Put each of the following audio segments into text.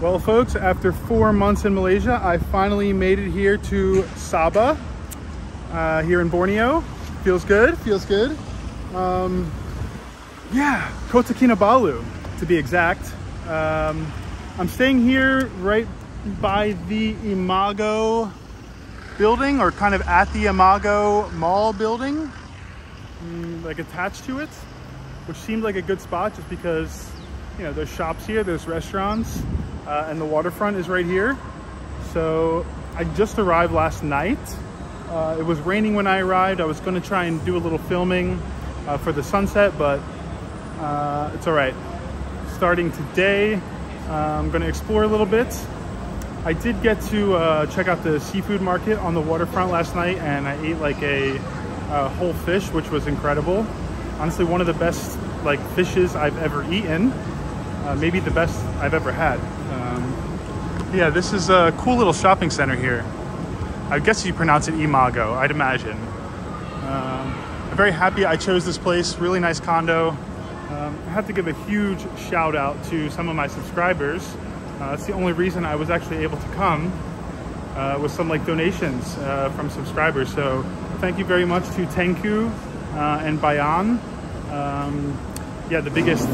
Well, folks, after 4 months in Malaysia, I finally made it here to Sabah, here in Borneo. Feels good, feels good. Yeah, Kota Kinabalu, to be exact. I'm staying here right by the Imago building, or kind of at the Imago Mall building, like attached to it, which seemed like a good spot just because, you know, there's shops here, there's restaurants, and the waterfront is right here. So I just arrived last night. It was raining when I arrived. I was going to try and do a little filming for the sunset, but it's all right. Starting today, I'm going to explore a little bit. I did get to check out the seafood market on the waterfront last night, and I ate like a whole fish, which was incredible. Honestly, one of the best like fishes I've ever eaten. Maybe the best I've ever had. Yeah, this is a cool little shopping center here. I guess you pronounce it Imago, I'd imagine. I'm very happy I chose this place. Really nice condo. I have to give a huge shout out to some of my subscribers. That's the only reason I was actually able to come, with some like donations from subscribers. So thank you very much to Tengku and Bayan. Yeah, the biggest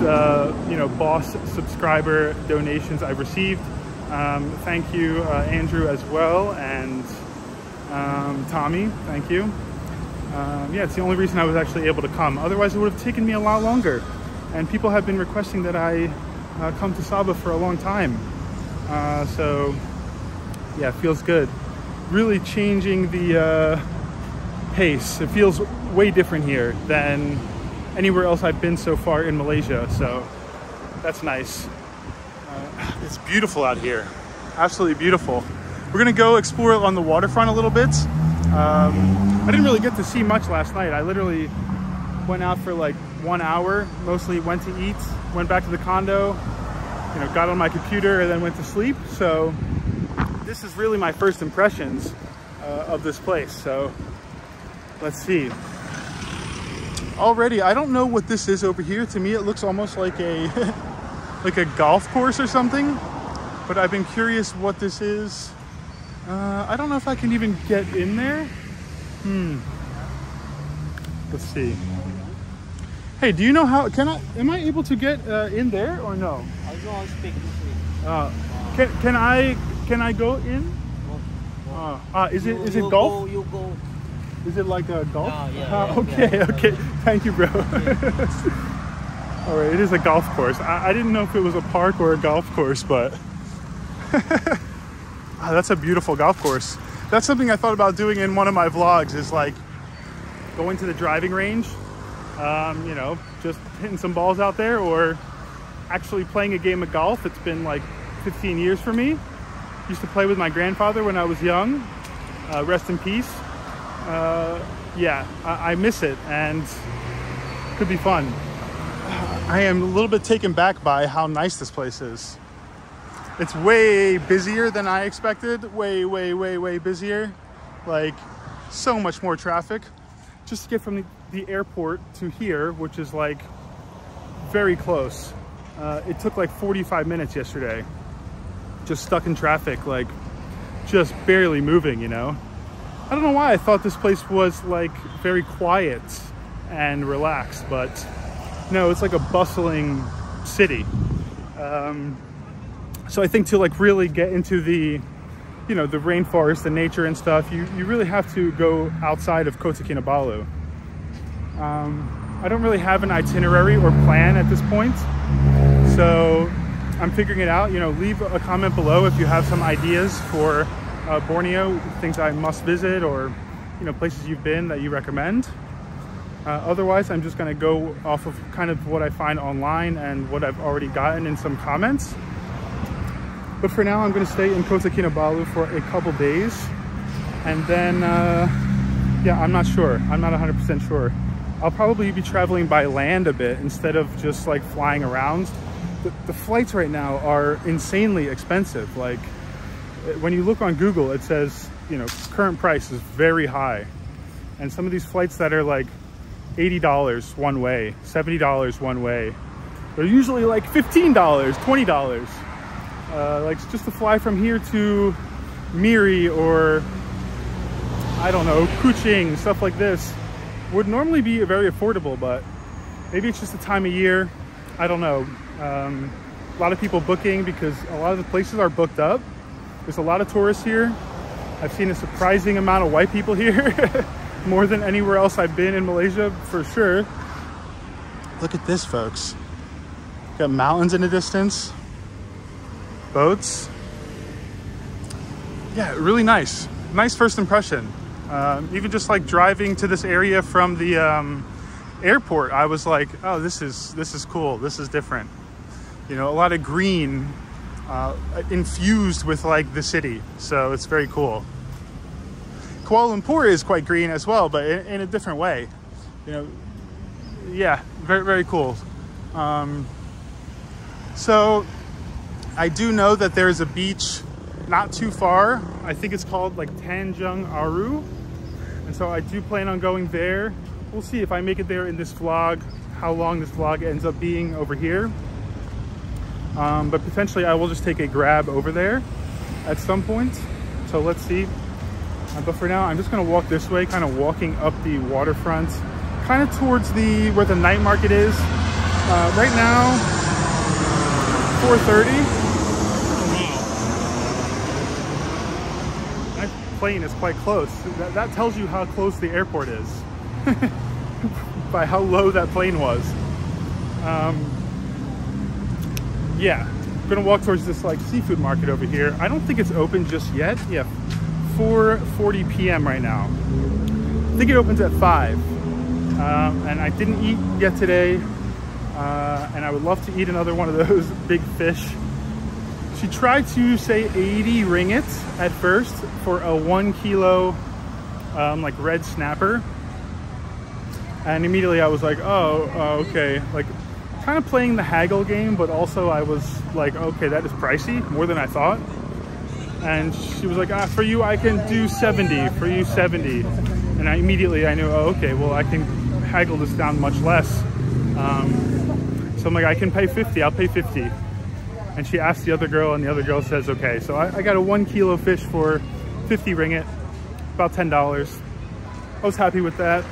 you know, boss subscriber donations I've received. Thank you, Andrew, as well, and Tommy, thank you. Yeah, it's the only reason I was actually able to come. Otherwise, it would have taken me a lot longer. And people have been requesting that I come to Sabah for a long time. So, yeah, it feels good. Really changing the pace. It feels way different here than anywhere else I've been so far in Malaysia. So, that's nice. It's beautiful out here. Absolutely beautiful. We're gonna go explore on the waterfront a little bit. I didn't really get to see much last night. I literally went out for like 1 hour, mostly went to eat, went back to the condo, you know, got on my computer and then went to sleep. So this is really my first impressions of this place. So let's see. Already, I don't know what this is over here. To me, it looks almost like a like a golf course or something, but I've been curious what this is. I don't know if I can even get in there. Let's see. Hey, do you know how, am I able to get in there or no? I don't speak this way. Can I go in? Is it golf? You go. Is it like a golf? Yeah, okay, okay. Thank you, bro. All right, it is a golf course. I didn't know if it was a park or a golf course, but that's a beautiful golf course. That's something I thought about doing in one of my vlogs, is like going to the driving range, you know, just hitting some balls out there, or actually playing a game of golf. It's been like 15 years for me. Used to play with my grandfather when I was young. Rest in peace. Yeah, I miss it, and it could be fun. I am a little bit taken back by how nice this place is. It's way busier than I expected. Way busier. Like, so much more traffic. Just to get from the airport to here, which is like very close. It took like 45 minutes yesterday. Just stuck in traffic, like just barely moving, you know? I don't know why I thought this place was like very quiet and relaxed, but no, it's like a bustling city. So I think to like really get into the, you know, the rainforest, the nature and stuff, you really have to go outside of Kota Kinabalu. I don't really have an itinerary or plan at this point, so I'm figuring it out. You know, leave a comment below if you have some ideas for Borneo, things I must visit, or, you know, places you've been that you recommend. Otherwise, I'm just going to go off of kind of what I find online and what I've already gotten in some comments. But for now, I'm going to stay in Kota Kinabalu for a couple days. And then, yeah, I'm not sure. I'm not 100% sure. I'll probably be traveling by land a bit instead of just like flying around. The flights right now are insanely expensive. Like, when you look on Google, it says, you know, current price is very high. And some of these flights that are like $80 one way, $70 one way, they're usually like $15, $20. Like just to fly from here to Miri or I don't know, Kuching, stuff like this would normally be very affordable, but maybe it's just the time of year. I don't know. A lot of people booking because a lot of the places are booked up. There's a lot of tourists here. I've seen a surprising amount of white people here, more than anywhere else I've been in Malaysia, for sure. Look at this, folks. Got mountains in the distance, boats. Yeah, really nice. Nice first impression. Even just like driving to this area from the airport, I was like, oh, this is cool. This is different. You know, a lot of green infused with like the city. So it's very cool. Kuala Lumpur is quite green as well, but in a different way. You know, yeah, very, very cool. So I do know that there's a beach not too far. I think it's called like Tanjung Aru. And so I do plan on going there. We'll see if I make it there in this vlog, how long this vlog ends up being over here. But potentially I will just take a grab over there at some point. So let's see. But for now, I'm just gonna walk this way, kind of walking up the waterfront, kind of towards where the night market is. Right now, 4:30. My plane is quite close. That tells you how close the airport is by how low that plane was. Yeah, I'm gonna walk towards this like seafood market over here. I don't think it's open just yet. Yeah, 4:40 p.m. right now. I think it opens at 5. And I didn't eat yet today. And I would love to eat another one of those big fish. She tried to say 80 ringgit at first for a 1 kilo like red snapper. And immediately I was like, oh, okay. Like kind of playing the haggle game, but also I was like, okay, that is pricey, more than I thought. And she was like, for you, I can do 70, for you 70. And I immediately knew, oh, okay, well, I can haggle this down much less. So I'm like, I can pay 50, I'll pay 50. And she asked the other girl, and the other girl says, okay. So I got a 1 kilo fish for 50 ringgit, about $10. I was happy with that.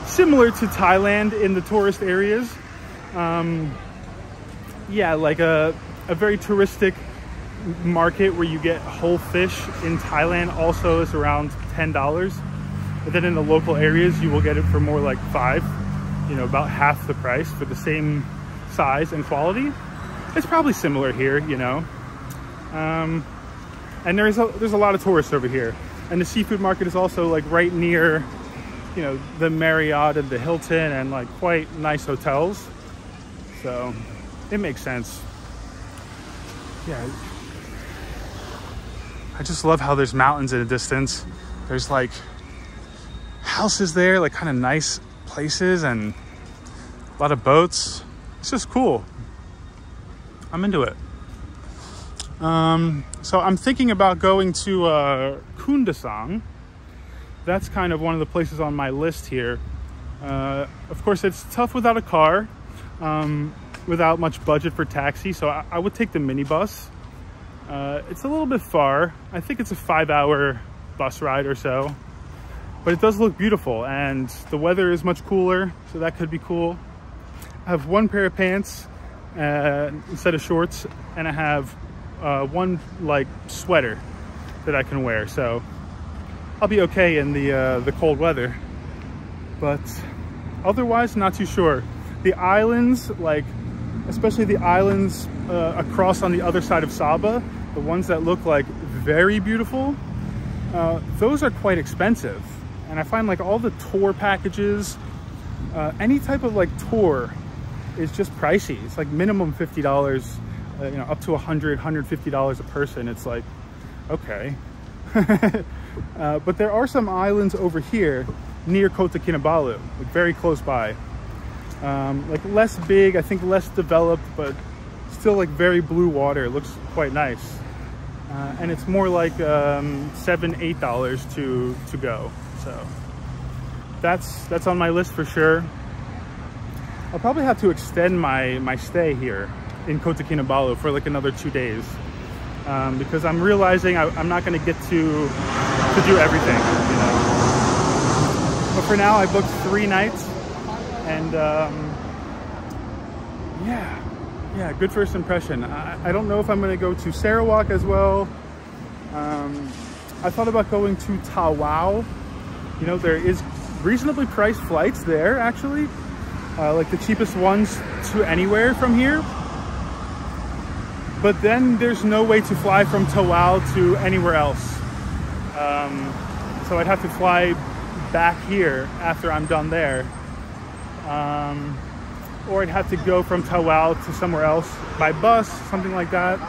Similar to Thailand in the tourist areas. Yeah, like a very touristic market where you get whole fish in Thailand also is around $10. But then in the local areas, you will get it for more like 5, you know, about half the price for the same size and quality. It's probably similar here, you know. And there's a lot of tourists over here. And the seafood market is also like right near, you know, the Marriott and the Hilton and like quite nice hotels. So it makes sense. Yeah. I just love how there's mountains in the distance. There's like houses there, like kind of nice places and a lot of boats. It's just cool. I'm into it. So I'm thinking about going to Kundasang. That's kind of one of the places on my list here. Of course, it's tough without a car, without much budget for taxi. So I would take the minibus. It's a little bit far. I think it's a 5-hour bus ride or so, but it does look beautiful and the weather is much cooler, so that could be cool. I have 1 pair of pants instead of shorts, and I have 1 like sweater that I can wear, so I'll be okay in the cold weather. But otherwise, not too sure. The islands, like especially the islands across on the other side of Sabah, the ones that look like very beautiful, those are quite expensive. And I find like all the tour packages, any type of like tour is just pricey. It's like minimum $50, you know, up to $100, $150 a person. It's like, okay. But there are some islands over here near Kota Kinabalu, like very close by. Like less big, I think less developed, but still like very blue water. It looks quite nice. And it's more like $7, $8 to go. So that's on my list for sure. I'll probably have to extend my stay here in Kota Kinabalu for like another 2 days, because I'm realizing I'm not going to get to do everything, you know. But for now, I booked 3 nights, and yeah, good first impression. I don't know if I'm going to go to Sarawak as well. I thought about going to Tawau. You know, there is reasonably priced flights there, actually. Like the cheapest ones to anywhere from here. But then there's no way to fly from Tawau to anywhere else. So I'd have to fly back here after I'm done there. Or I'd have to go from Tawau to somewhere else by bus, something like that.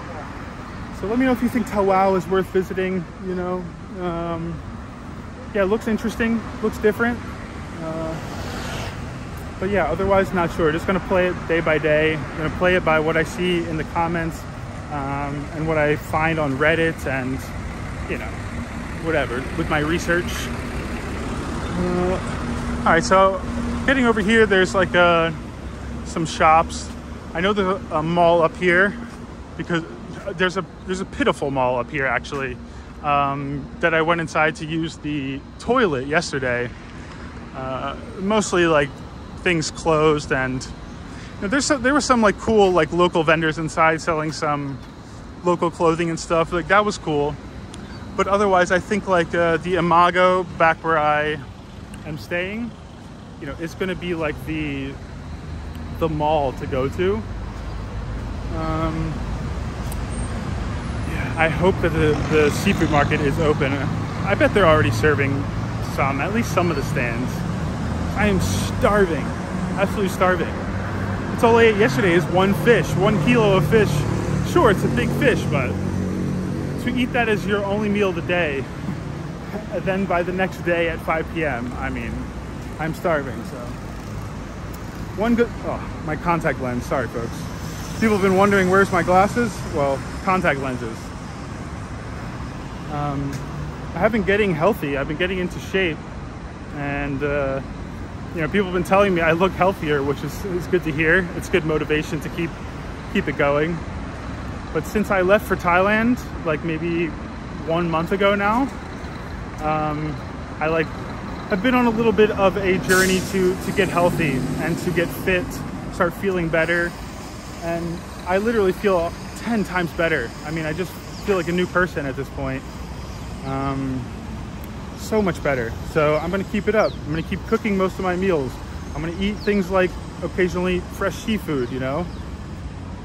So let me know if you think Tawau is worth visiting, you know. Yeah, it looks interesting, looks different. But yeah, otherwise not sure. Just gonna play it day by day. I'm gonna play it by what I see in the comments, and what I find on Reddit, and you know, whatever, with my research. All right, so getting over here, there's like some shops. I know there's a mall up here, because there's a pitiful mall up here actually, that I went inside to use the toilet yesterday. Mostly like things closed, and you know, there were some like cool like local vendors inside selling some local clothing and stuff. Like that was cool. But otherwise, I think like the Imago back where I am staying, you know, it's going to be like the mall to go to. Yeah, I hope that the seafood market is open. I bet they're already serving at least some of the stands. I am starving, absolutely starving. It's all I ate yesterday is 1 fish, 1 kilo of fish. Sure, it's a big fish, but to eat that as your only meal of the day, and then by the next day at 5 p.m., I mean, I'm starving, so. Oh, my contact lens, sorry folks. People have been wondering where's my glasses? Well, contact lenses. I have been getting healthy, I've been getting into shape, and you know, people have been telling me I look healthier, which is good to hear. It's good motivation to keep it going. But since I left for Thailand, like maybe 1 month ago now, I've been on a little bit of a journey to get healthy and to get fit, start feeling better. And I literally feel 10 times better. I mean, I just feel like a new person at this point. So much better. So I'm gonna keep it up. I'm gonna keep cooking most of my meals. I'm gonna eat things like occasionally fresh seafood, you know?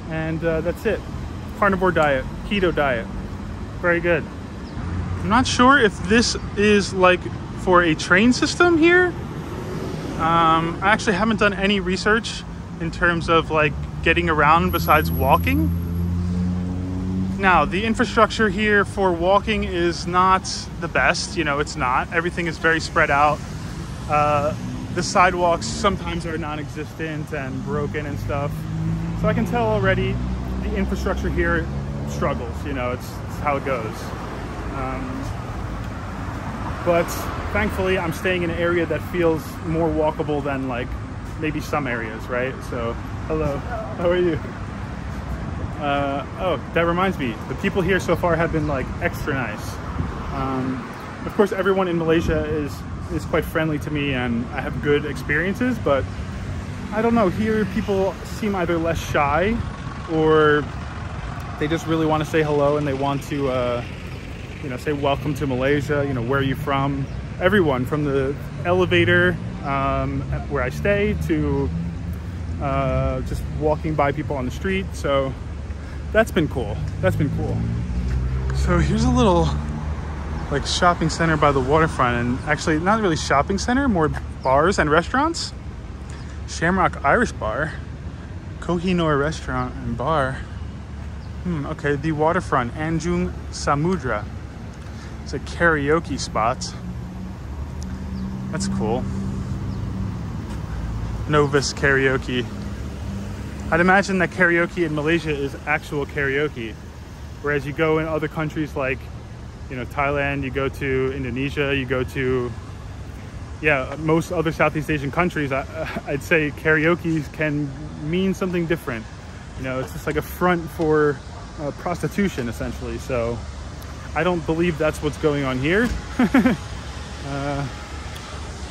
And that's it. Carnivore diet, keto diet. Very good. I'm not sure if this is like for a train system here. I actually haven't done any research in terms of like getting around besides walking. Now, the infrastructure here for walking is not the best, you know, it's not. Everything is very spread out. The sidewalks sometimes are non-existent and broken and stuff. So I can tell already the infrastructure here struggles, you know, it's how it goes. But thankfully I'm staying in an area that feels more walkable than like maybe some areas, right? So, hello, how are you? Oh, that reminds me, the people here so far have been like extra nice. Of course, everyone in Malaysia is quite friendly to me and I have good experiences, but I don't know, here people seem either less shy or they just really want to say hello and they want to, you know, say welcome to Malaysia, you know, where are you from? Everyone from the elevator where I stay to just walking by people on the street. So that's been cool. That's been cool. So here's a little like shopping center by the waterfront, and actually not really shopping center, more bars and restaurants. Shamrock Irish Bar, Kohinoor Restaurant and Bar. Okay, the waterfront, Anjung Samudra. It's a karaoke spot. That's cool. Novus Karaoke. I'd imagine that karaoke in Malaysia is actual karaoke, whereas you go in other countries like, you know, Thailand, you go to Indonesia, you go to, yeah, most other Southeast Asian countries, I'd say karaoke can mean something different. You know, it's just like a front for prostitution, essentially. So I don't believe that's what's going on here.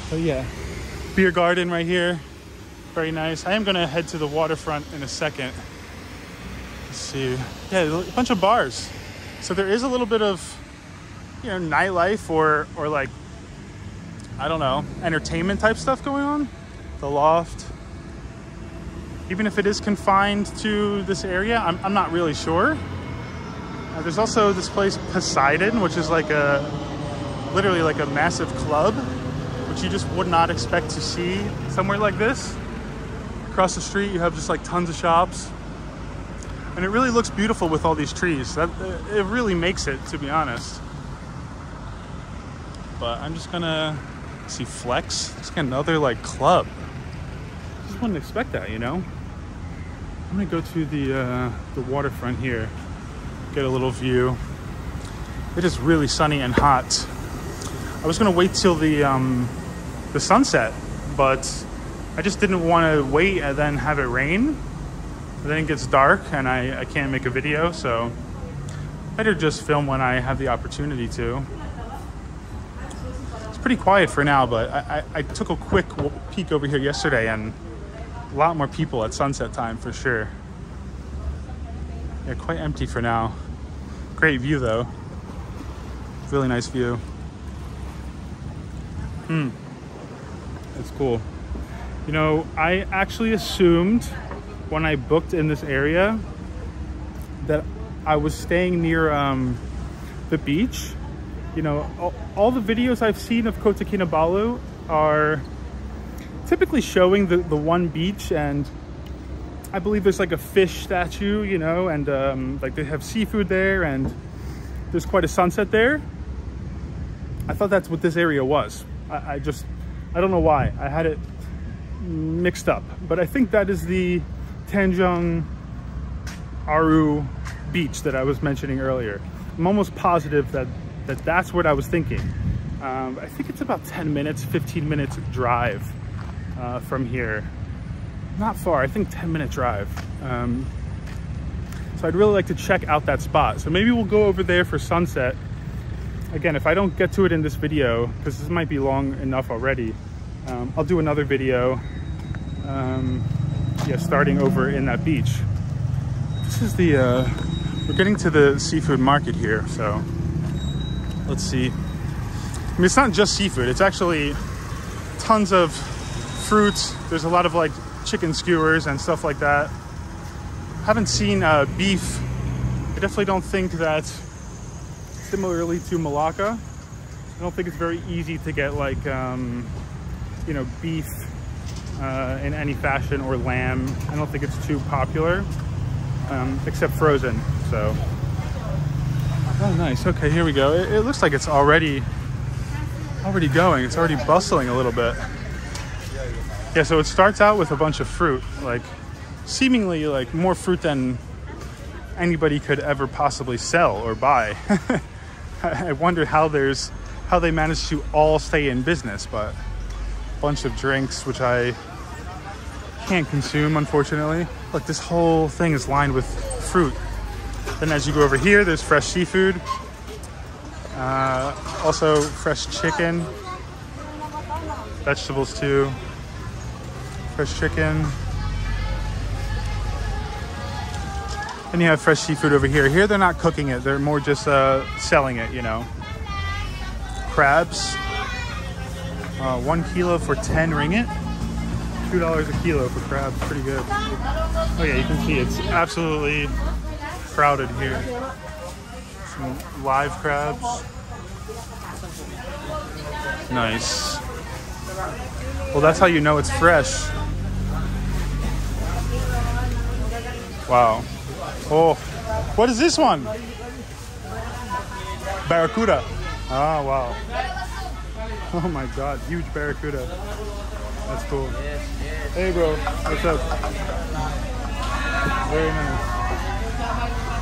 So yeah, beer garden right here. Very nice. I am gonna head to the waterfront in a second. Let's see. Yeah, a bunch of bars. So there is a little bit of, you know, nightlife or like, I don't know, entertainment type stuff going on. The Loft. Even if it is confined to this area, I'm not really sure. There's also this place, Poseidon, which is like literally like a massive club, which you just would not expect to see somewhere like this. Across the street, you have just like tons of shops. And it really looks beautiful with all these trees. It really makes it, to be honest. But I'm just gonna see Flex. It's like another like club. Just wouldn't expect that, you know? I'm gonna go to the waterfront here, get a little view. It is really sunny and hot. I was gonna wait till the sunset, but I just didn't want to wait and then have it rain. Then it gets dark and I can't make a video, so better just film when I have the opportunity to. It's pretty quiet for now, but I took a quick peek over here yesterday and a lot more people at sunset time for sure. Yeah, quite empty for now. Great view though. Really nice view. That's cool. You know, I actually assumed when I booked in this area that I was staying near the beach. You know, all the videos I've seen of Kota Kinabalu are typically showing the one beach, and I believe there's like a fish statue, you know, and like they have seafood there, and there's quite a sunset there. I thought that's what this area was. I don't know why. I had it mixed up, but I think that is the Tanjung Aru beach that I was mentioning earlier. I'm almost positive that's what I was thinking. I think it's about 10 minutes, 15 minutes drive from here. Not far, I think 10-minute drive. So I'd really like to check out that spot. So maybe we'll go over there for sunset. Again, if I don't get to it in this video, because this might be long enough already, I'll do another video, yeah, starting over in that beach. This is the, we're getting to the seafood market here, so let's see. I mean, it's not just seafood, it's actually tons of fruits. There's a lot of like chicken skewers and stuff like that. Haven't seen beef. I definitely don't think that, similarly to Malacca, I don't think it's very easy to get like, you know, beef in any fashion, or lamb. I don't think it's too popular, except frozen, so. Oh, nice, okay, here we go. It looks like it's already going. It's already bustling a little bit. Yeah, so it starts out with a bunch of fruit, like seemingly like more fruit than anybody could ever possibly sell or buy. I wonder how they managed to all stay in business, but a bunch of drinks, which I can't consume, unfortunately. Look, this whole thing is lined with fruit. Then as you go over here, there's fresh seafood. Also fresh chicken. Vegetables too. Fresh chicken. Then you have fresh seafood over here. Here they're not cooking it, they're more just selling it, you know. Crabs. 1 kilo for 10 ringgit. $2 a kilo for crabs, pretty good. Oh yeah, you can see it's absolutely crowded here. Some live crabs. Nice. Well, that's how you know it's fresh. Wow. Oh, what is this one? Barracuda. Oh, wow. Oh my God, huge barracuda. That's cool. Hey bro, what's up? Very nice.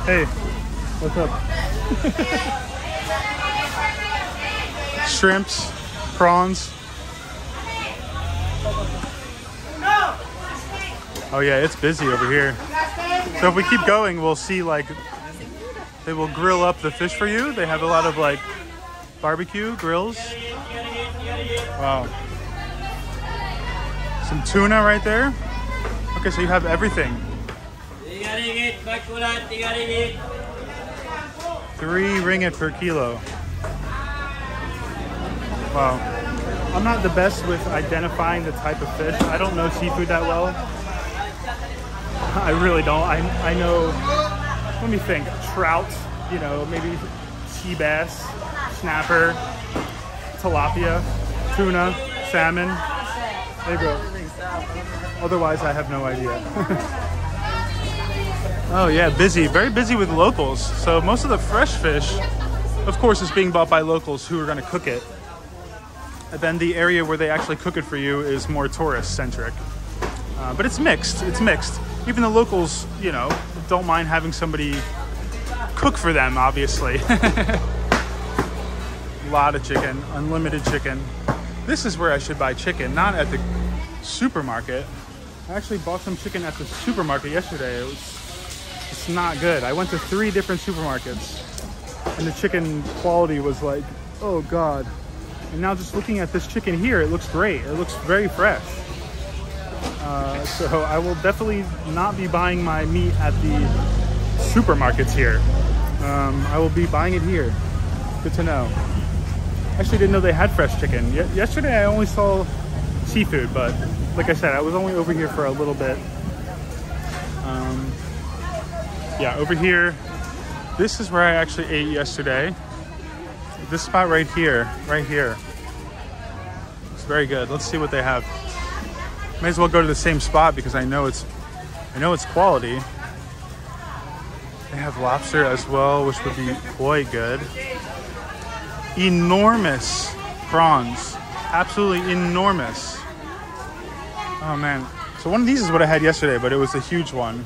Hey, what's up? Shrimps, prawns. Oh yeah, it's busy over here. So if we keep going, we'll see like they will grill up the fish for you. They have a lot of like barbecue grills. Wow. Some tuna right there. Okay, so you have everything. 3 ringgit per kilo. Wow. I'm not the best with identifying the type of fish. I don't know seafood that well. I really don't. I know, let me think, trout, you know, maybe sea bass, snapper, tilapia, tuna, salmon. There you go. Otherwise, I have no idea. Oh yeah, busy, very busy with locals. So most of the fresh fish, of course, is being bought by locals who are going to cook it. And then the area where they actually cook it for you is more tourist-centric. But it's mixed, it's mixed. Even the locals, you know, don't mind having somebody cook for them, obviously. A lot of chicken, unlimited chicken. This is where I should buy chicken, not at the supermarket. I actually bought some chicken at the supermarket yesterday. It's not good. I went to 3 different supermarkets and the chicken quality was like, oh God. And now just looking at this chicken here, it looks great. It looks very fresh. So I will definitely not be buying my meat at the supermarkets here. I will be buying it here. Good to know. Actually didn't know they had fresh chicken. Yesterday I only saw seafood, but like I said, I was only over here for a little bit. Yeah, over here, this is where I actually ate yesterday. This spot right here, it's very good. Let's see what they have. May as well go to the same spot because I know it's quality. They have lobster as well, which would be quite good. Enormous prawns, absolutely enormous. Oh man, so one of these is what I had yesterday, but it was a huge one.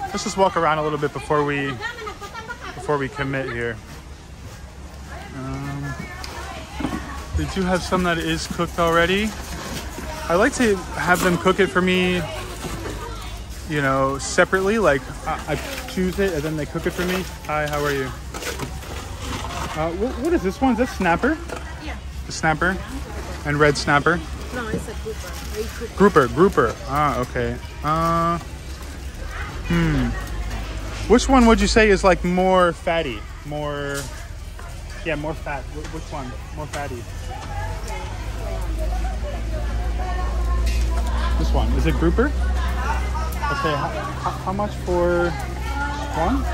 Let's just walk around a little bit before we commit here. They do have some that is cooked already. I like to have them cook it for me, you know, separately. Like I choose it and then they cook it for me. Hi, how are you? What is this one? Is that snapper? Yeah. The snapper and red snapper? No, it's a grouper. Grouper. Ah, okay. Which one would you say is like more fatty? More fat. Which one? More fatty? This one. Is it grouper? Okay. How much for one?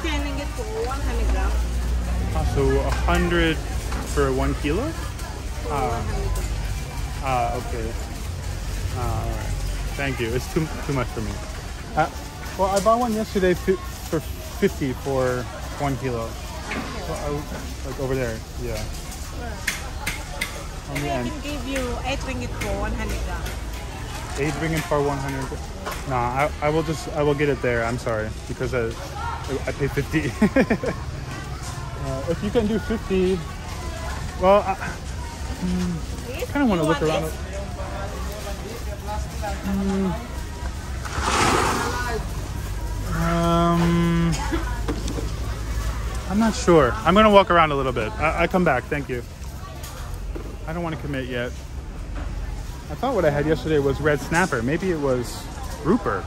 10 ringgit for 100 grams. So 100 for 1 kilo? Okay. All right. Thank you. It's too much for me. Well, I bought one yesterday for 50 for 1 kilo. So like over there, yeah. On the I end. can give you 8 ringgit for 100 grams. 8 ringgit for 100. Nah, I will get it there. I'm sorry because I pay 50. If you can do 50, well, I kind of want to look around. I'm not sure. I'm gonna walk around a little bit. I come back. Thank you. I don't want to commit yet. I thought what I had yesterday was red snapper. Maybe it was grouper,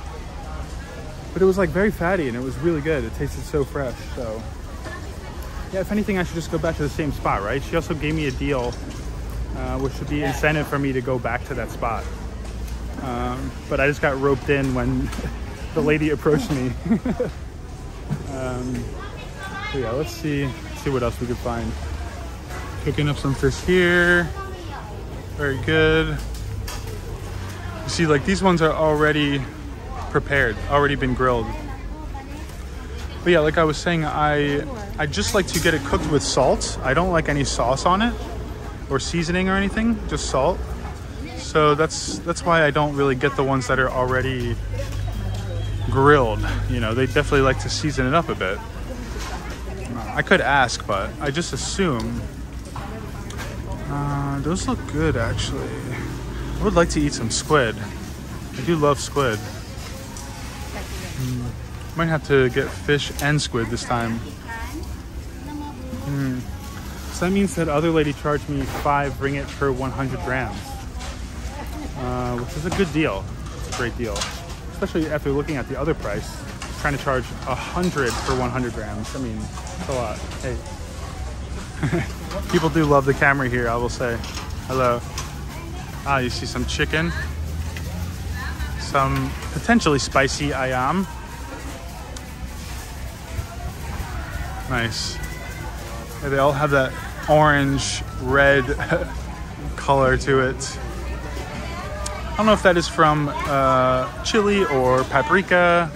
but it was like very fatty and it was really good. It tasted so fresh. So yeah, if anything, I should just go back to the same spot, right? She also gave me a deal, which should be incentive for me to go back to that spot. But I just got roped in when the lady approached me. So yeah, let's see what else we could find. Cooking up some fish here. Very good. You see, like these ones are already prepared, already been grilled. But yeah, like I was saying, I just like to get it cooked with salt. I don't like any sauce on it or seasoning or anything, just salt. So that's why I don't really get the ones that are already grilled. You know, they definitely like to season it up a bit. I could ask, but I just assume. Those look good, actually. I would like to eat some squid. I do love squid. Might have to get fish and squid this time. So that means that other lady charged me 5 ringgit per 100 grams, which is a good deal. It's a great deal, especially after looking at the other price. Trying to charge 100 per 100 grams. I mean, it's a lot. Hey, people do love the camera here, I will say. Hello. Ah, you see some chicken, some potentially spicy ayam. Nice. Yeah, they all have that orange, red color to it. I don't know if that is from chili or paprika.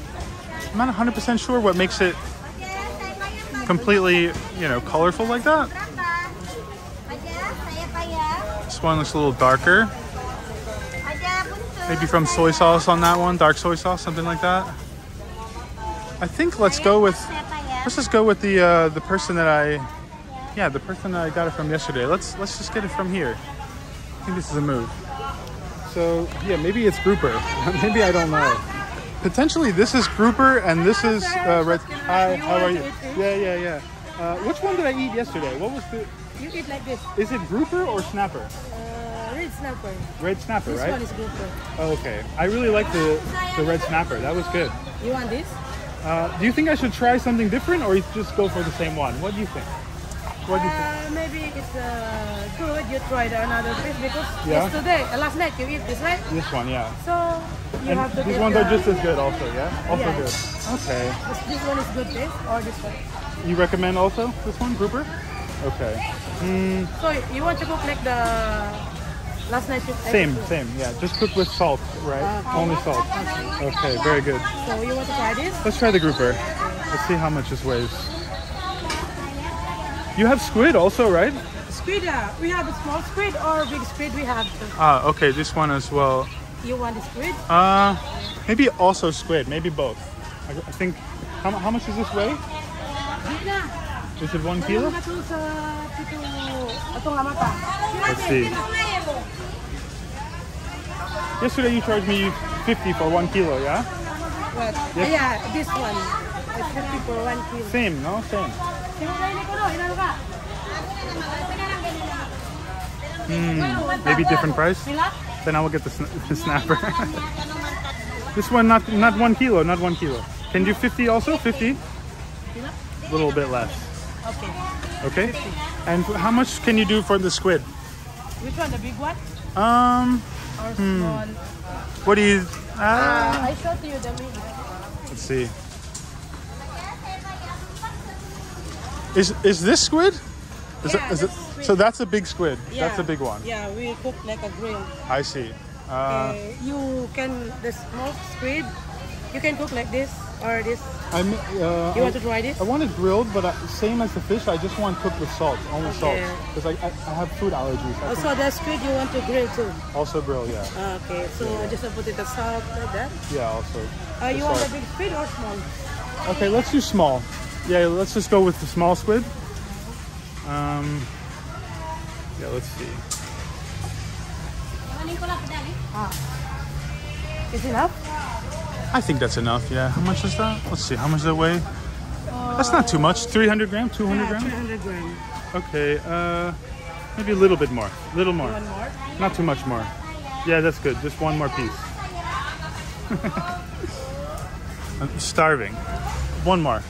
I'm not 100% sure what makes it completely, you know, colorful like that. This one looks a little darker. Maybe from soy sauce on that one, dark soy sauce, something like that. I think let's just go with the person that I got it from yesterday. Let's just get it from here. I think this is a move. So yeah, maybe it's grouper. Maybe, I don't know. Potentially this is grouper and this is red. Hi, how are you? Yeah. Which one did I eat yesterday? What was the? You eat like this. Is it grouper or snapper? Red snapper. Red snapper, right? This one is grouper. Oh, okay. I really like the red snapper. That was good. You want this? Do you think I should try something different or just go for the same one? What do you think? What do you think? Maybe it's good you tried another fish because yesterday, last night you eat this, right? This one, yeah. So you have to. These ones are just as good, also, yeah. Also good. Okay. This one is good fish or this one? You recommend also this one, grouper? Okay. So you want to cook like the last night? Same. Yeah, just cook with salt, right? Only salt. Okay, very good. So you want to try this? Let's try the grouper. Let's see how much this weighs. You have squid also, right? Squid, we have a small squid or big squid. We have. Okay, this one as well. You want the squid? Maybe also squid. Maybe both. I think. How much does this weigh? Is it 1 kilo? Let's see. Yesterday you charged me 50 for 1 kilo, yeah? What? Yes. Yeah, this one. It's 50 for 1 kilo. Same, no? Same. Maybe different price? Then I will get the snapper. This one, not 1 kilo, not 1 kilo. Can you do 50 also? 50? A little bit less. Okay. 50. And how much can you do for the squid? Which one, the big one? Or small? What do you... I showed you the big. Let's see. Is this squid? Is it? So that's a big squid. Yeah. That's a big one. Yeah, we cook like a grill. I see. You can the small squid. You can cook like this or this. You want to try this? I want it grilled, but same as the fish. I just want cooked with salt, only salt, because I have food allergies. Also, the squid you want to grill too. Also grill, yeah. Okay, so I just put it the salt like that. Yeah, also. You want a big squid or small? Okay, let's do small. Yeah, let's just go with the small squid. Yeah, let's see. Is enough? I think that's enough, yeah. How much is that? Let's see, how much does that weigh? That's not too much. 300 grams? 200 grams? 300 grams. Okay, maybe a little bit more. A little more. One more? Not too much more. Yeah, that's good. Just one more piece. I'm starving. One more.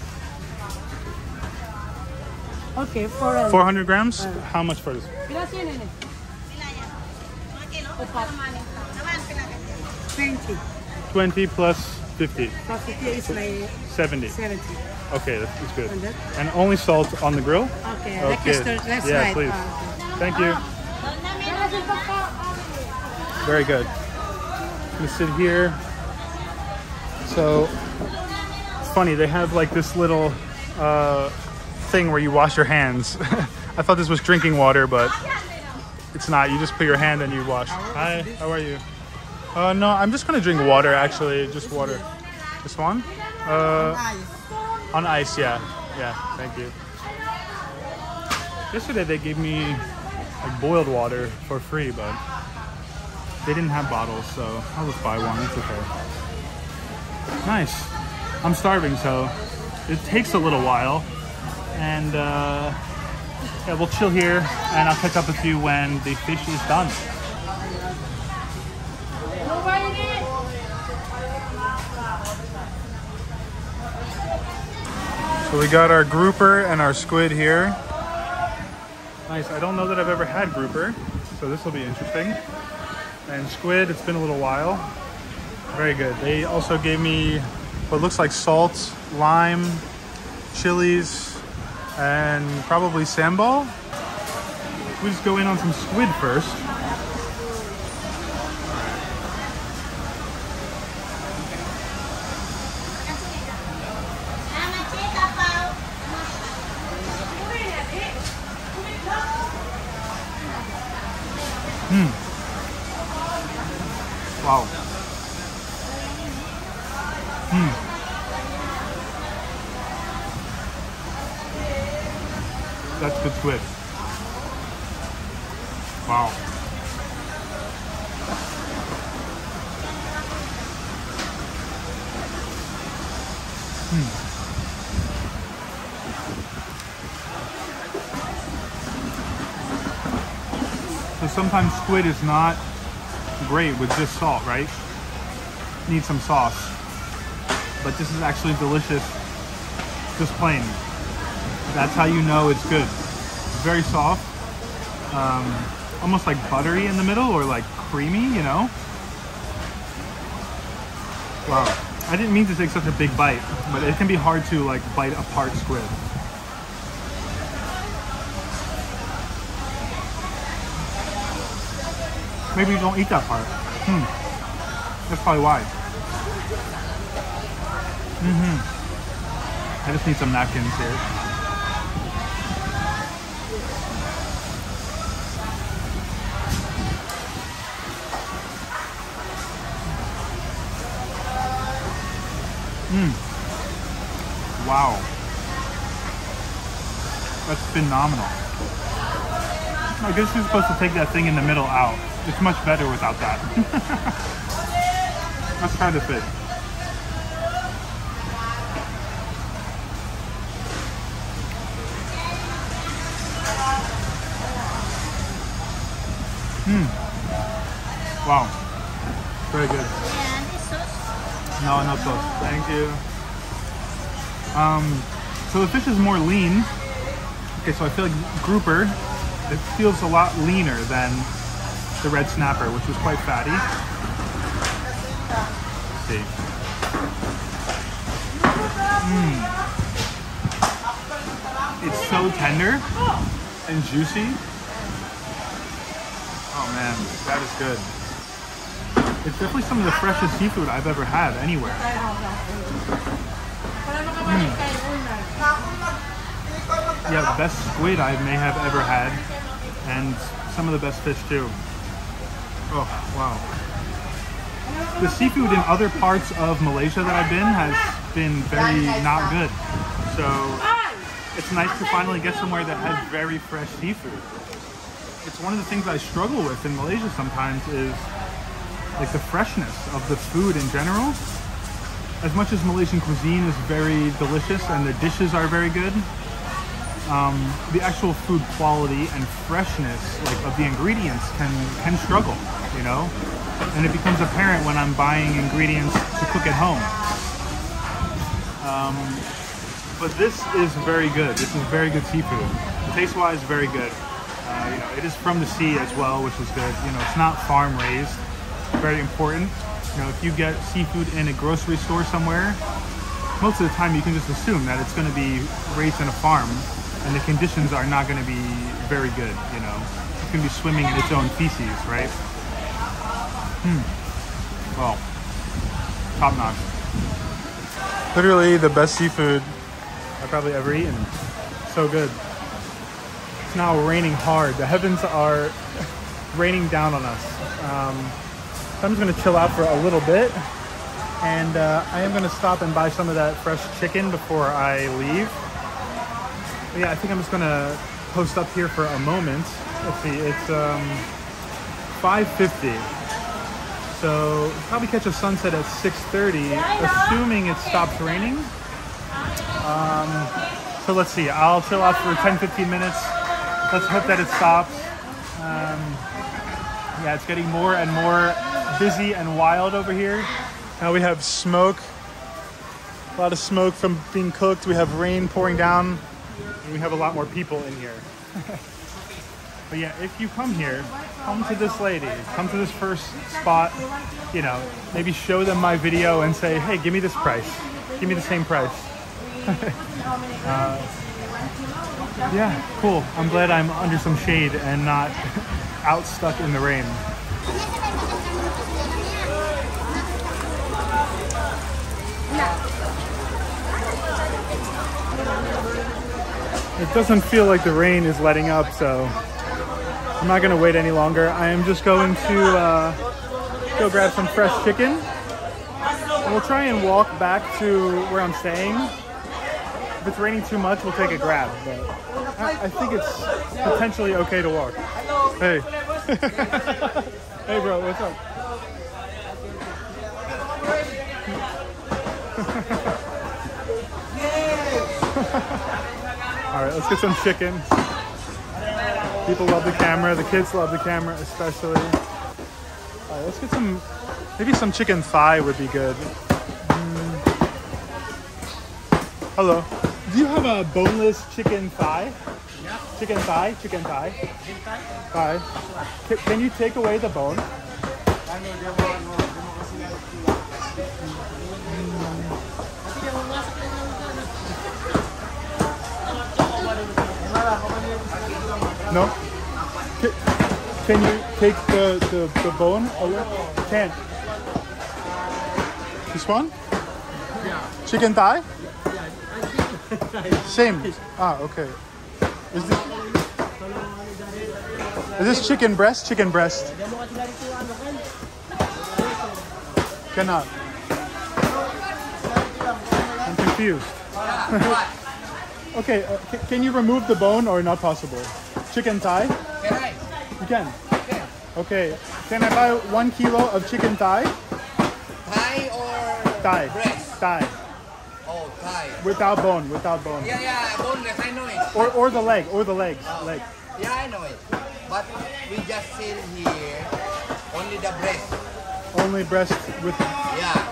Okay, 400. 400 grams? How much for this? 20. 20 plus 50. Plus 50 is like 70. 70. Okay, that's good. And only salt on the grill? Okay, let's yeah, right. please. Thank you. Very good. Let me sit here. So, it's funny, they have like this little thing where you wash your hands. I thought this was drinking water, but it's not. You just put your hand and you wash. Hi, how are you? No, I'm just gonna drink water actually, just water. This one? On ice, yeah. Yeah, thank you. Yesterday they gave me like boiled water for free, but They didn't have bottles, so I'll just buy one. It's okay. Nice. I'm starving, so it takes a little while. And yeah, we'll chill here, and I'll catch up with you when the fish is done. So we got our grouper and our squid here. Nice. I don't know that I've ever had grouper, so this will be interesting. And squid, it's been a little while. Very good. They also gave me what looks like salt, lime, chilies, and probably sambal. We just go in on some squid first. Wow. That's good squid. Wow. So sometimes squid is not great with just salt, right? Need some sauce. But this is actually delicious, just plain. That's how you know it's good. Very soft, almost like buttery in the middle, or like creamy, you know? Wow, I didn't mean to take such a big bite, but it can be hard to like bite apart squid. Maybe you don't eat that part. That's probably why. I just need some napkins here. Wow. That's phenomenal. I guess you're supposed to take that thing in the middle out. It's much better without that. Let's try the fish. Wow. Very good. No, no sauce. Thank you. So the fish is more lean. Okay, so I feel like grouper, it feels a lot leaner than the red snapper, which was quite fatty. Let's see. It's so tender and juicy. Oh man, that is good. It's definitely some of the freshest seafood I've ever had anywhere. Yeah, the best squid I may have ever had, and some of the best fish too. Oh, wow. The seafood in other parts of Malaysia that I've been has been very not good. So it's nice to finally get somewhere that has very fresh seafood. It's one of the things I struggle with in Malaysia sometimes is like the freshness of the food in general. As much as Malaysian cuisine is very delicious and the dishes are very good, the actual food quality and freshness of the ingredients can struggle, you know? And it becomes apparent when I'm buying ingredients to cook at home. But this is very good. This is very good seafood. Taste-wise, very good. You know, it is from the sea as well, which is good. You know, it's not farm raised. Very important. You know, if you get seafood in a grocery store somewhere, most of the time you can just assume that it's going to be raised in a farm, and the conditions are not going to be very good. You know, it's going to be swimming in its own feces, right? Well, top notch. Literally the best seafood I've probably ever eaten. So good. It's now raining hard. The heavens are raining down on us. So I'm just going to chill out for a little bit, and I am going to stop and buy some of that fresh chicken before I leave. But yeah, I think I'm just going to post up here for a moment. Let's see, it's 5:50. So probably catch a sunset at 6:30, assuming it stops raining. So let's see, I'll chill out for 10-15 minutes. Let's hope that it stops. Yeah, it's getting more and more busy and wild over here. Now we have smoke, a lot of smoke from being cooked. We have rain pouring down, and we have a lot more people in here. But yeah, if you come here, come to this lady, come to this first spot, you know, maybe show them my video and say, hey, give me this price. Give me the same price. Yeah, cool. I'm glad I'm under some shade and not out stuck in the rain. It doesn't feel like the rain is letting up, so I'm not going to wait any longer. I am just going to go grab some fresh chicken. And we'll try and walk back to where I'm staying. If it's raining too much, we'll take a grab. But I think it's potentially okay to walk. Hey. Hey bro, what's up? All right, let's get some chicken. People love the camera. The kids love the camera especially. All right, let's get some, maybe some chicken thigh would be good. Hello. Do you have a boneless chicken thigh? Yeah. Chicken thigh? Chicken thigh? Chicken thigh? Thigh. Can you take away the bone? No? Can you take the bone away? Can't. This one? Yeah. Chicken thigh? Same. Ah, okay. Is this chicken breast? Chicken breast. Cannot. I'm confused. Okay, can you remove the bone or not possible? Chicken thigh? Can I? You can? Okay. Okay. Can I buy 1 kilo of chicken thigh? Thigh or Thigh. breast? Thigh. Oh, thigh. Without bone, without bone. Yeah, boneless, I know it. Or the leg, or the legs. Oh. Leg. Yeah, I know it. But we just sell here only the breast. Only breast with... Yeah.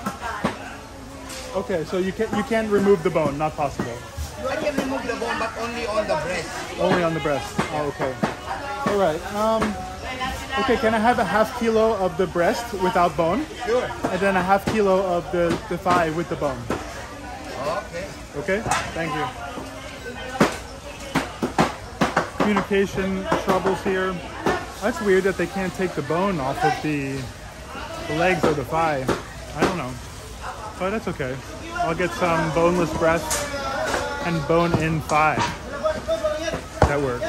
Okay, so you can't remove the bone, not possible. I can remove the bone, but only on the breast. Only on the breast. Oh, okay. All right. Okay, can I have a ½ kilo of the breast without bone? Sure. And then a ½ kilo of the thigh with the bone. Okay. Okay, thank you. Communication troubles here. That's weird that they can't take the bone off of the legs or the thigh. I don't know. But that's okay. I'll get some boneless breast and bone-in thigh. That works.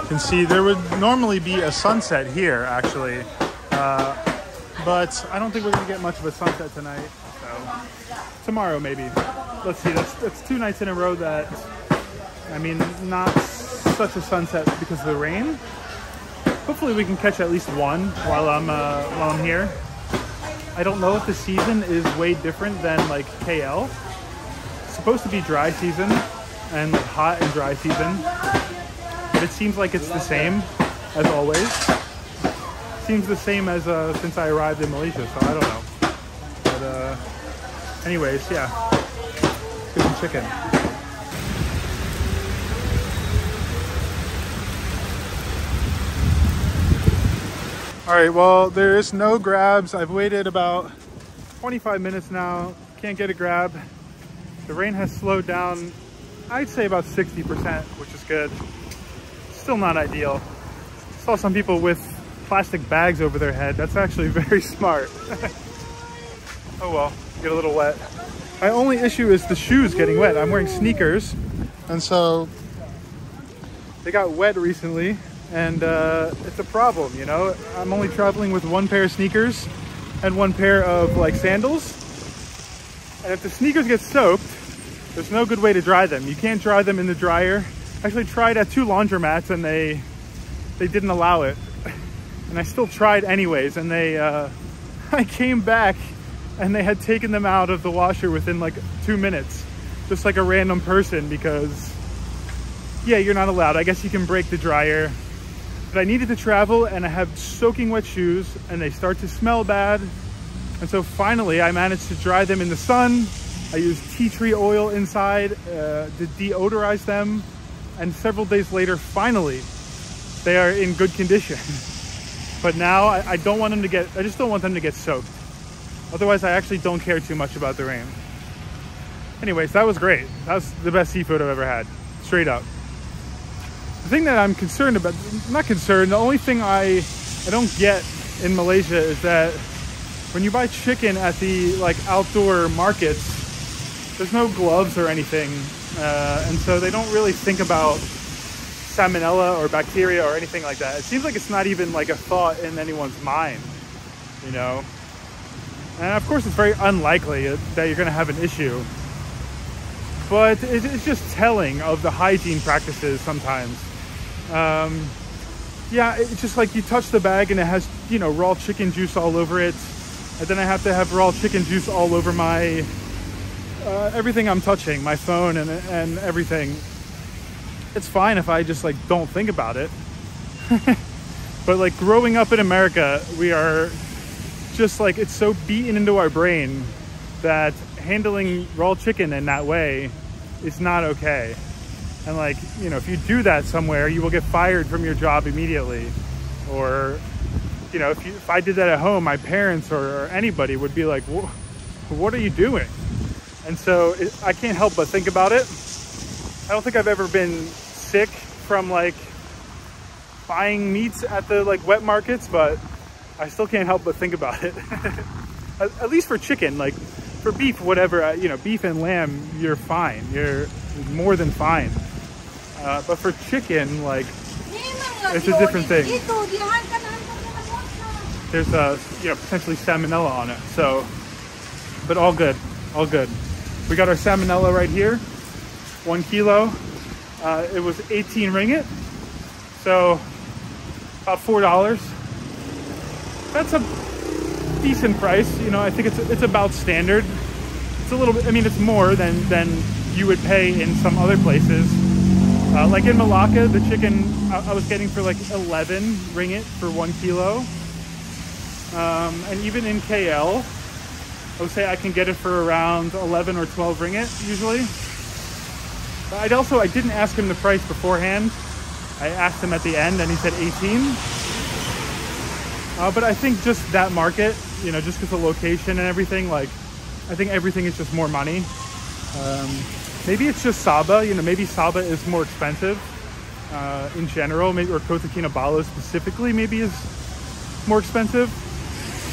You can see there would normally be a sunset here, actually. But I don't think we're going to get much of a sunset tonight. So tomorrow, maybe. Let's see. That's 2 nights in a row that, I mean, not such a sunset because of the rain. Hopefully we can catch at least one while I'm here. I don't know if the season is way different than like KL. It's supposed to be dry season and like hot and dry season, but it seems like it's the same as always. Seems the same as since I arrived in Malaysia, so I don't know. But anyways, yeah, let's get some chicken. All right, well, there is no grabs. I've waited about 25 minutes now. Can't get a grab. The rain has slowed down, I'd say about 60%, which is good. Still not ideal. Saw some people with plastic bags over their head. That's actually very smart. Oh well, get a little wet. My only issue is the shoes getting wet. I'm wearing sneakers, and so they got wet recently. And it's a problem, you know? I'm only traveling with 1 pair of sneakers and 1 pair of like sandals. And if the sneakers get soaked, there's no good way to dry them. You can't dry them in the dryer. I actually tried at 2 laundromats and they didn't allow it. and I still tried anyways, and they I came back and they had taken them out of the washer within like 2 minutes, just like a random person, because yeah, you're not allowed. I guess you can break the dryer, but I needed to travel and I have soaking wet shoes and they start to smell bad. And so finally I managed to dry them in the sun. I used tea tree oil inside to deodorize them, and several days later, finally, they are in good condition. But now I just don't want them to get soaked. Otherwise, I actually don't care too much about the rain. Anyways, that was great. That was the best seafood I've ever had, straight up. The thing that I'm concerned about, not concerned, the only thing I don't get in Malaysia is that when you buy chicken at the like outdoor markets, there's no gloves or anything. And so they don't really think about salmonella or bacteria or anything like that. It seems like it's not even like a thought in anyone's mind, you know? And of course it's very unlikely that you're gonna have an issue, but it's just telling of the hygiene practices sometimes. Yeah, it's just like you touch the bag and it has, you know, raw chicken juice all over it. And then I have to have raw chicken juice all over my, everything I'm touching, my phone and everything. It's fine if I just like don't think about it. But like growing up in America, we are just like, it's so beaten into our brain that handling raw chicken in that way is not okay. And like, you know, if you do that somewhere, you will get fired from your job immediately. Or, you know, if I did that at home, my parents or anybody would be like, what are you doing? And so I can't help but think about it. I don't think I've ever been sick from like buying meats at the like wet markets, but I still can't help but think about it. At least for chicken. Like for beef, whatever, you know, beef and lamb, you're fine. You're more than fine. But for chicken, like, it's a different thing. There's you know, potentially salmonella on it. So, but all good, all good. We got our salmonella right here, 1 kilo. It was 18 ringgit, so about $4. That's a decent price, you know. I think it's about standard. It's a little bit, I mean, it's more than you would pay in some other places. Like in Malacca, the chicken I was getting for like 11 ringgit for 1 kilo. And even in KL, I would say I can get it for around 11 or 12 ringgit usually. But I didn't ask him the price beforehand. I asked him at the end and he said 18. But I think just that market, you know, just because the location and everything, like, I think everything is just more money. Maybe it's just Sabah, you know, maybe Sabah is more expensive in general, maybe, or Kota Kinabalu specifically maybe is more expensive.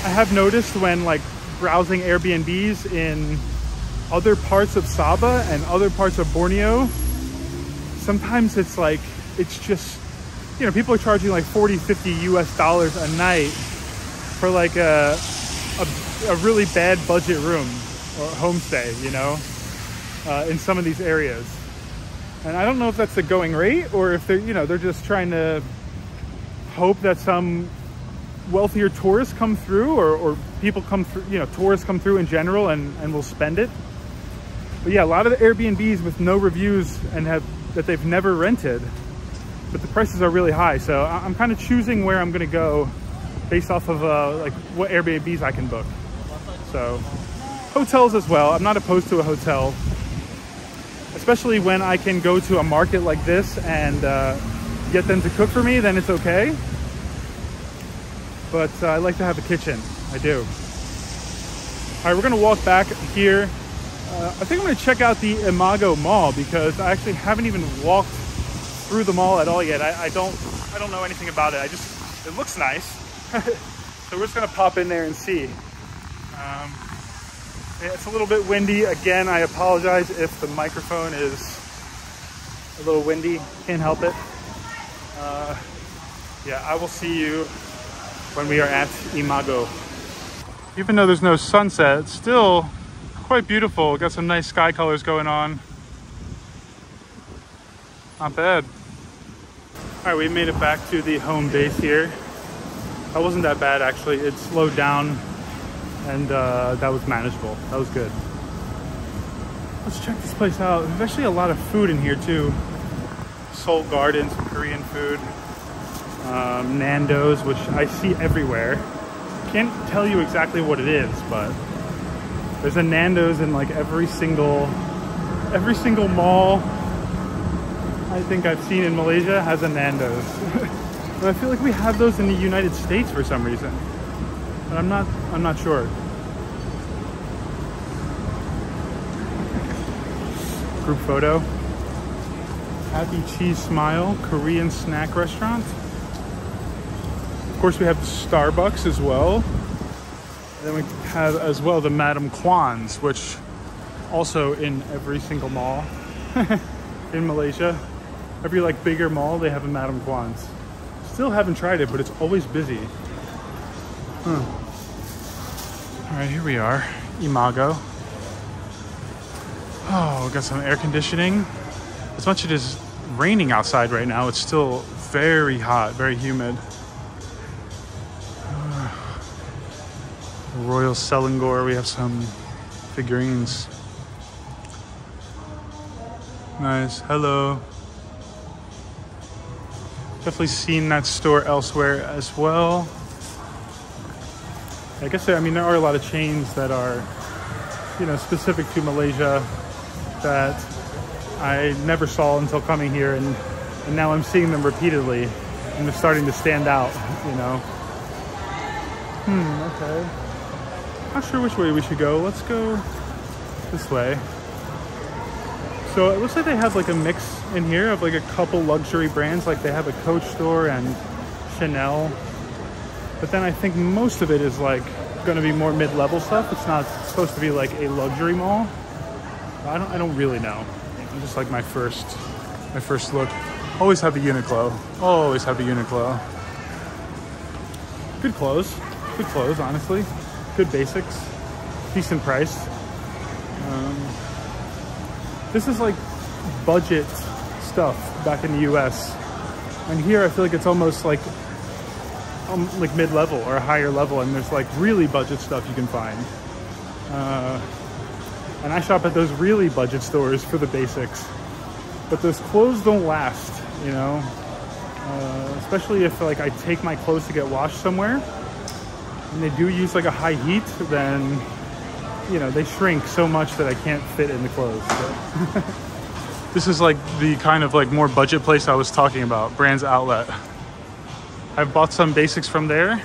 I have noticed when like browsing Airbnbs in other parts of Sabah and other parts of Borneo, sometimes it's like, it's just, you know, people are charging like $40–50 US a night for like a really bad budget room or homestay, you know, in some of these areas. And I don't know if that's the going rate or if they're, you know, they're just trying to hope that some wealthier tourists come through or people come through, you know, tourists come through in general and will spend it. But yeah, a lot of the Airbnbs with no reviews and that they've never rented, but the prices are really high. So I'm kind of choosing where I'm going to go based off of like what Airbnbs I can book. So hotels as well. I'm not opposed to a hotel, especially when I can go to a market like this and get them to cook for me, then it's okay. But I like to have a kitchen, I do. All right, we're gonna walk back here. I think I'm gonna check out the Imago Mall because I actually haven't even walked through the mall at all yet. I don't know anything about it. It looks nice. So we're just gonna pop in there and see. It's a little bit windy. Again, I apologize if the microphone is a little windy. Can't help it. Yeah, I will see you when we are at Imago. Even though there's no sunset, it's still quite beautiful. Got some nice sky colors going on. Not bad. All right, we made it back to the home base here. That wasn't that bad actually. It slowed down and that was manageable. That was good. Let's check this place out. There's actually a lot of food in here too. Seoul Garden, some Korean food. Nando's, which I see everywhere. Can't tell you exactly what it is, but there's a Nando's in like every single mall I think I've seen in Malaysia has a Nando's. And I feel like we have those in the United States for some reason, but I'm not sure. Group photo. Happy Cheese Smile Korean snack restaurant. Of course, we have Starbucks as well. And then we have as well the Madame Kwan's, which also in every single mall in Malaysia. Every like bigger mall, they have a Madame Kwan's. Still haven't tried it, but it's always busy. All right, here we are, Imago. Oh, we got some air conditioning. As much as it is raining outside right now, it's still very hot, very humid. Royal Selangor, we have some figurines. Nice, hello. Definitely seen that store elsewhere as well. I guess there are a lot of chains that are, you know, specific to Malaysia that I never saw until coming here, and now I'm seeing them repeatedly, and they're starting to stand out, you know. Okay. Not sure which way we should go. Let's go this way. So it looks like they have like a mix in here of like a couple luxury brands. Like they have a Coach store and Chanel. But then I think most of it is like going to be more mid-level stuff. It's not supposed to be like a luxury mall. I don't really know. I'm just like my first look. Always have the Uniqlo. Always have the Uniqlo. Good clothes, honestly. Good basics, decent price. This is like budget stuff back in the US. And here I feel like it's almost like mid-level or a higher level, and there's like really budget stuff you can find. And I shop at those really budget stores for the basics. But those clothes don't last, you know? Especially if like I take my clothes to get washed somewhere, and they do use like a high heat, then, you know, they shrink so much that I can't fit in the clothes. So. This is like the kind of like more budget place I was talking about, Brands Outlet. I've bought some basics from there.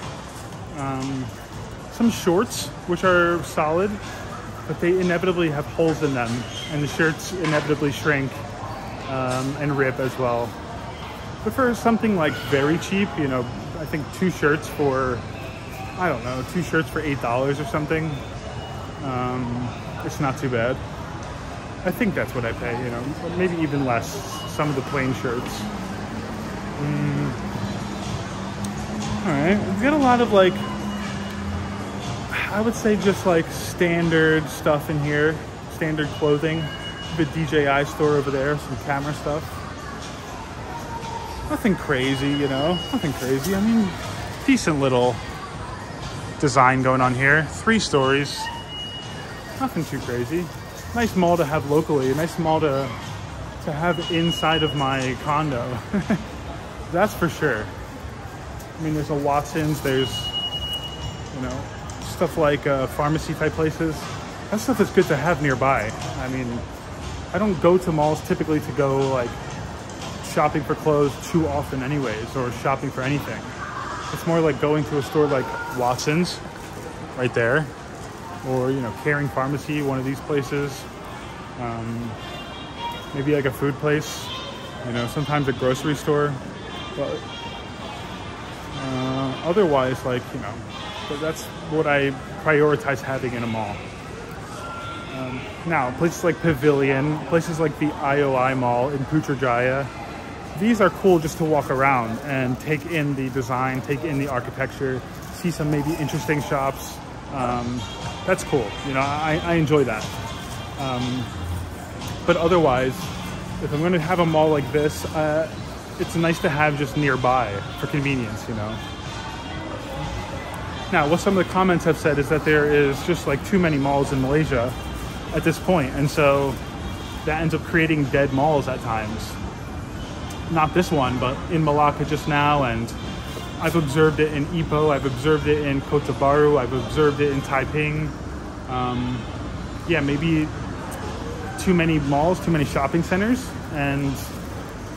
Some shorts, which are solid, but they inevitably have holes in them, and the shirts inevitably shrink and rip as well. But for something like very cheap, you know, I think two shirts for $8 or something. It's not too bad. I think that's what I pay, you know, maybe even less, some of the plain shirts. All right, we've got a lot of like, I would say just like standard stuff in here, standard clothing. The DJI store over there, some camera stuff. Nothing crazy, you know, nothing crazy. I mean, decent little design going on here. 3 stories, nothing too crazy. Nice mall to have locally, a nice mall to have inside of my condo. That's for sure. I mean, there's a Watson's, there's, you know, stuff like pharmacy type places. That stuff is good to have nearby. I mean, I don't go to malls typically to go like shopping for clothes too often anyways, or shopping for anything. It's more like going to a store like Watson's right there, or, you know, Caring Pharmacy, one of these places. Maybe like a food place, you know, sometimes a grocery store. But otherwise, like, you know, that's what I prioritize having in a mall. Now, places like Pavilion, places like the IOI Mall in Putrajaya, these are cool just to walk around and take in the design, take in the architecture, see some maybe interesting shops. That's cool, you know, I enjoy that. But otherwise, if I'm gonna have a mall like this, it's nice to have just nearby for convenience, you know. Now, what some of the comments have said is that there is just like too many malls in Malaysia at this point, and so that ends up creating dead malls at times. Not this one, but in Malacca just now, and I've observed it in Ipoh, I've observed it in Kota Baru, I've observed it in Taiping. Yeah, maybe too many malls, too many shopping centers, and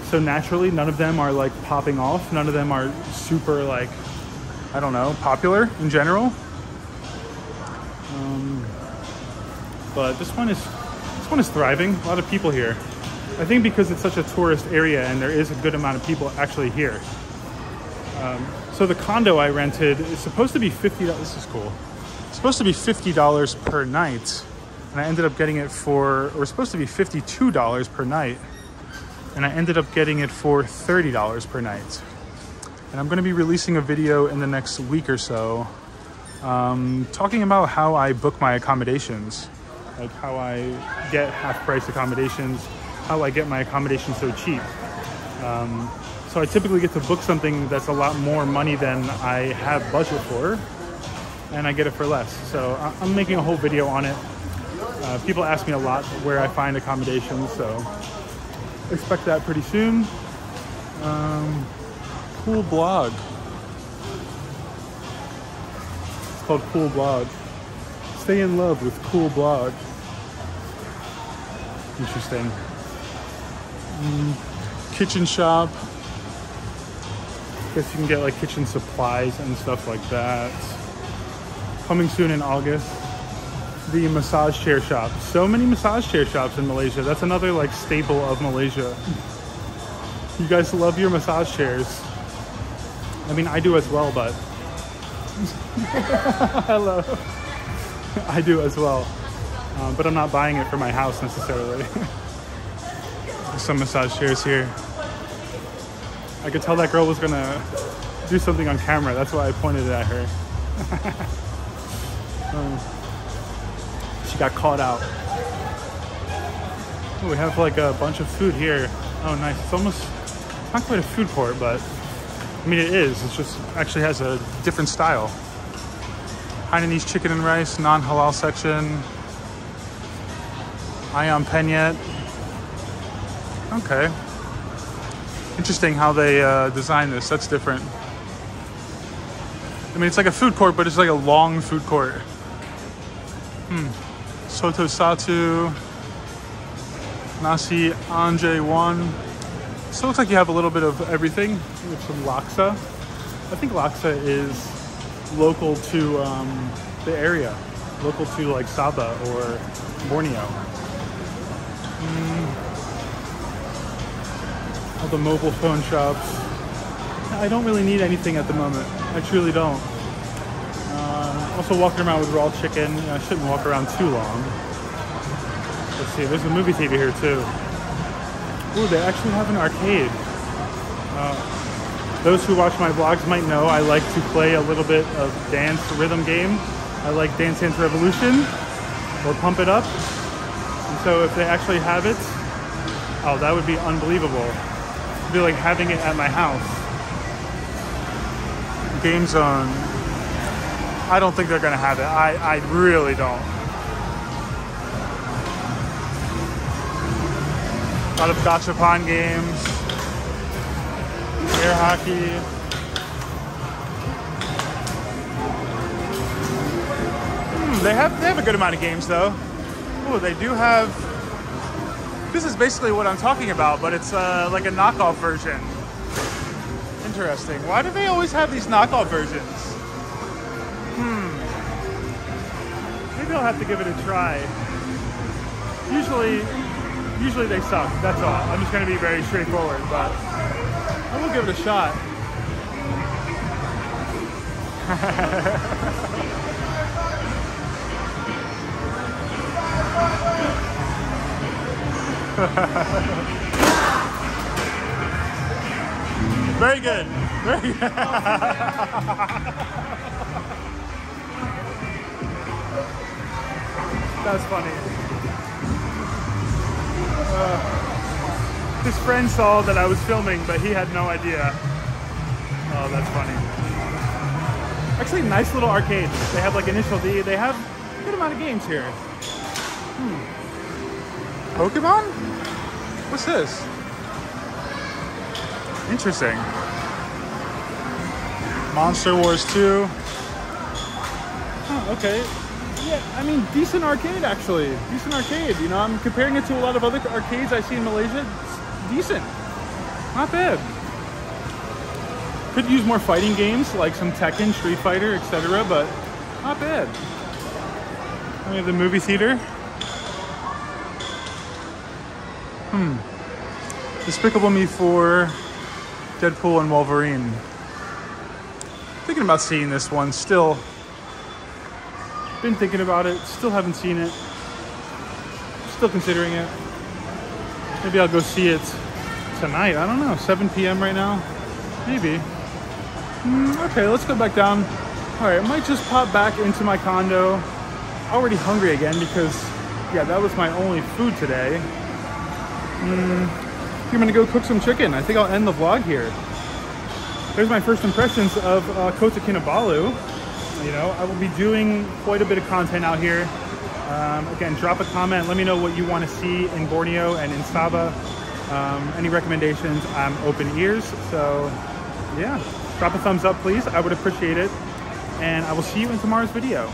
so naturally none of them are like popping off. None of them are super like, I don't know, popular in general. But this one is thriving. A lot of people here. I think because it's such a tourist area and there is a good amount of people actually here. So the condo I rented is supposed to be $50. This is cool. It's supposed to be $50 per night, and I ended up getting it for, or supposed to be $52 per night, and I ended up getting it for $30 per night. And I'm going to be releasing a video in the next week or so, talking about how I book my accommodations, like how I get half-price accommodations, how I get my accommodations so cheap. So I typically get to book something that's a lot more money than I have budget for, and I get it for less. So I'm making a whole video on it. People ask me a lot where I find accommodations, so expect that pretty soon. Cool blog. It's called Cool Blog. Stay in love with Cool Blog. Interesting. Kitchen shop. Guess you can get like kitchen supplies and stuff like that. Coming soon in August. The massage chair shop. So many massage chair shops in Malaysia. That's another like staple of Malaysia. You guys love your massage chairs. I mean, I do as well, but hello. I do as well, but I'm not buying it for my house necessarily. There's some massage chairs here. I could tell that girl was gonna do something on camera. That's why I pointed it at her. She got caught out. Oh, we have like a bunch of food here. Oh, nice. It's almost not quite a food court, but I mean, it is. It just actually has a different style. Hainanese chicken and rice, non-halal section. Ayam penyet. Okay. Interesting how they design this. That's different. I mean, it's like a food court, but it's like a long food court. Soto satu. Nasi anjay one. So it looks like you have a little bit of everything. You have some laksa. I think laksa is local to the area, local to like Sabah or Borneo. All the mobile phone shops. I don't really need anything at the moment. I truly don't. Also walking around with raw chicken. I shouldn't walk around too long. Let's see, there's a movie theater here too. Ooh, they actually have an arcade. Those who watch my vlogs might know I like to play a little bit of dance rhythm game. I like Dance Dance Revolution or Pump It Up. And so if they actually have it, oh, that would be unbelievable. It'd be like having it at my house. Game Zone. I don't think they're gonna have it. I really don't. A lot of gachapon games, air hockey. They have a good amount of games though. Oh, they do have. This is basically what I'm talking about, but it's like a knockoff version. Interesting. Why do they always have these knockoff versions? Maybe I'll have to give it a try. Usually they suck, that's all. I'm just going to be very straightforward, but I will give it a shot. Very good. Very good. That's funny. His friend saw that I was filming, but he had no idea. Oh, that's funny. Actually, nice little arcade. They have like Initial D. They have a good amount of games here. Pokemon? What's this? Interesting. Monster Wars 2. Oh, okay. Yeah, I mean, decent arcade actually. Decent arcade. You know, I'm comparing it to a lot of other arcades I see in Malaysia. It's decent. Not bad. Could use more fighting games like some Tekken, Street Fighter, etc., but not bad. We have the movie theater. Despicable Me 4, Deadpool and Wolverine. Thinking about seeing this one still. Been thinking about it, still haven't seen it. Still considering it. Maybe I'll go see it tonight. I don't know, 7 p.m. right now? Maybe. Okay, let's go back down. All right, I might just pop back into my condo. Already hungry again because, yeah, that was my only food today. I'm gonna go cook some chicken. I think I'll end the vlog here. There's my first impressions of Kota Kinabalu. You know, I will be doing quite a bit of content out here. Again, drop a comment. Let me know what you want to see in Borneo and in Sabah. Any recommendations, I'm open ears. So, yeah, drop a thumbs up, please. I would appreciate it. And I will see you in tomorrow's video.